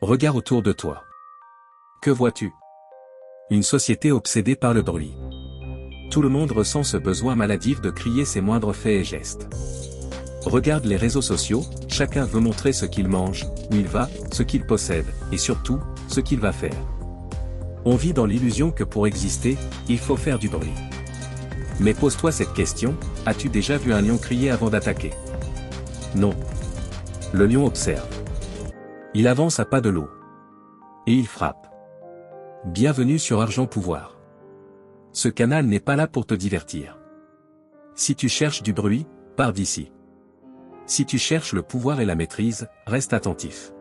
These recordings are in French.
Regarde autour de toi. Que vois-tu? Une société obsédée par le bruit. Tout le monde ressent ce besoin maladif de crier ses moindres faits et gestes. Regarde les réseaux sociaux, chacun veut montrer ce qu'il mange, où il va, ce qu'il possède, et surtout, ce qu'il va faire. On vit dans l'illusion que pour exister, il faut faire du bruit. Mais pose-toi cette question, as-tu déjà vu un lion crier avant d'attaquer? Non. Le lion observe. Il avance à pas de loup. Et il frappe. Bienvenue sur Argent Pouvoir. Ce canal n'est pas là pour te divertir. Si tu cherches du bruit, pars d'ici. Si tu cherches le pouvoir et la maîtrise, reste attentif.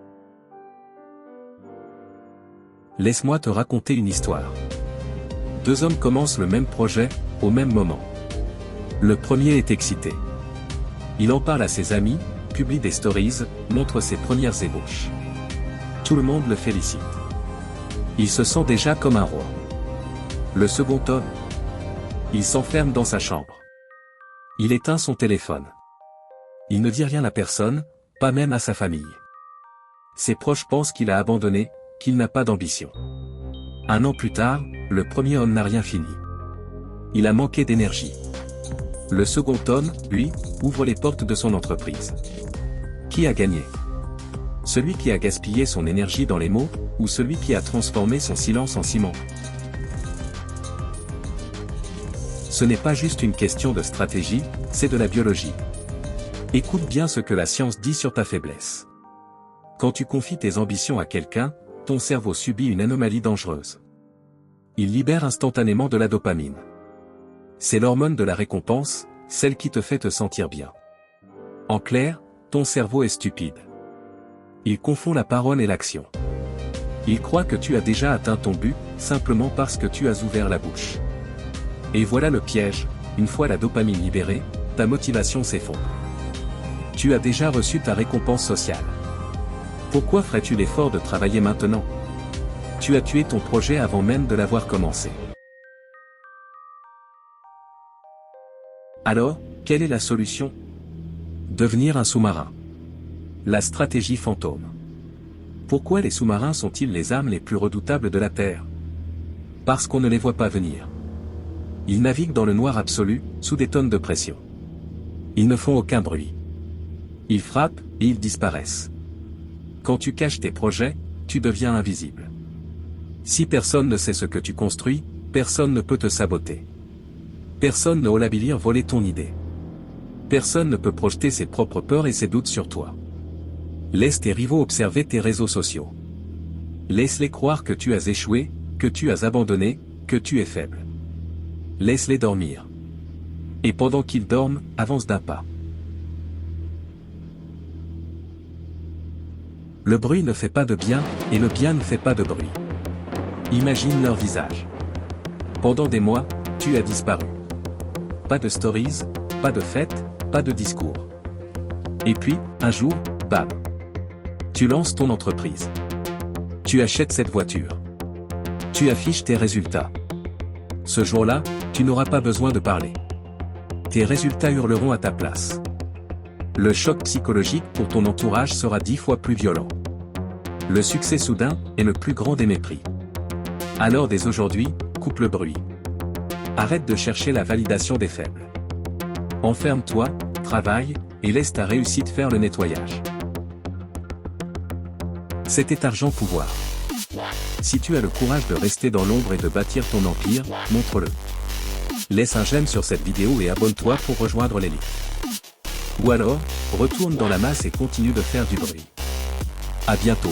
Laisse-moi te raconter une histoire. Deux hommes commencent le même projet, au même moment. Le premier est excité. Il en parle à ses amis, publie des stories, montre ses premières ébauches. Tout le monde le félicite. Il se sent déjà comme un roi. Le second homme. Il s'enferme dans sa chambre. Il éteint son téléphone. Il ne dit rien à personne, pas même à sa famille. Ses proches pensent qu'il a abandonné, qu'il n'a pas d'ambition. Un an plus tard, le premier homme n'a rien fini. Il a manqué d'énergie. Le second homme, lui, ouvre les portes de son entreprise. Qui a gagné? Celui qui a gaspillé son énergie dans les mots, ou celui qui a transformé son silence en ciment? Ce n'est pas juste une question de stratégie, c'est de la biologie. Écoute bien ce que la science dit sur ta faiblesse. Quand tu confies tes ambitions à quelqu'un, ton cerveau subit une anomalie dangereuse. Il libère instantanément de la dopamine. C'est l'hormone de la récompense, celle qui te fait te sentir bien. En clair, ton cerveau est stupide. Il confond la parole et l'action. Il croit que tu as déjà atteint ton but, simplement parce que tu as ouvert la bouche. Et voilà le piège, une fois la dopamine libérée, ta motivation s'effondre. Tu as déjà reçu ta récompense sociale. Pourquoi ferais-tu l'effort de travailler maintenant? Tu as tué ton projet avant même de l'avoir commencé. Alors, quelle est la solution? Devenir un sous-marin. La stratégie fantôme. Pourquoi les sous-marins sont-ils les armes les plus redoutables de la Terre? Parce qu'on ne les voit pas venir. Ils naviguent dans le noir absolu, sous des tonnes de pression. Ils ne font aucun bruit. Ils frappent, et ils disparaissent. Quand tu caches tes projets, tu deviens invisible. Si personne ne sait ce que tu construis, personne ne peut te saboter. Personne ne ose lire voler ton idée. Personne ne peut projeter ses propres peurs et ses doutes sur toi. Laisse tes rivaux observer tes réseaux sociaux. Laisse-les croire que tu as échoué, que tu as abandonné, que tu es faible. Laisse-les dormir. Et pendant qu'ils dorment, avance d'un pas. Le bruit ne fait pas de bien, et le bien ne fait pas de bruit. Imagine leur visage. Pendant des mois, tu as disparu. Pas de stories, pas de fêtes, pas de discours. Et puis, un jour, bam. Tu lances ton entreprise. Tu achètes cette voiture. Tu affiches tes résultats. Ce jour-là, tu n'auras pas besoin de parler. Tes résultats hurleront à ta place. Le choc psychologique pour ton entourage sera 10 fois plus violent. Le succès soudain est le plus grand des mépris. Alors dès aujourd'hui, coupe le bruit. Arrête de chercher la validation des faibles. Enferme-toi, travaille, et laisse ta réussite faire le nettoyage. C'était Argent Pouvoir. Si tu as le courage de rester dans l'ombre et de bâtir ton empire, montre-le. Laisse un j'aime sur cette vidéo et abonne-toi pour rejoindre l'élite. Ou alors, retourne dans la masse et continue de faire du bruit. À bientôt.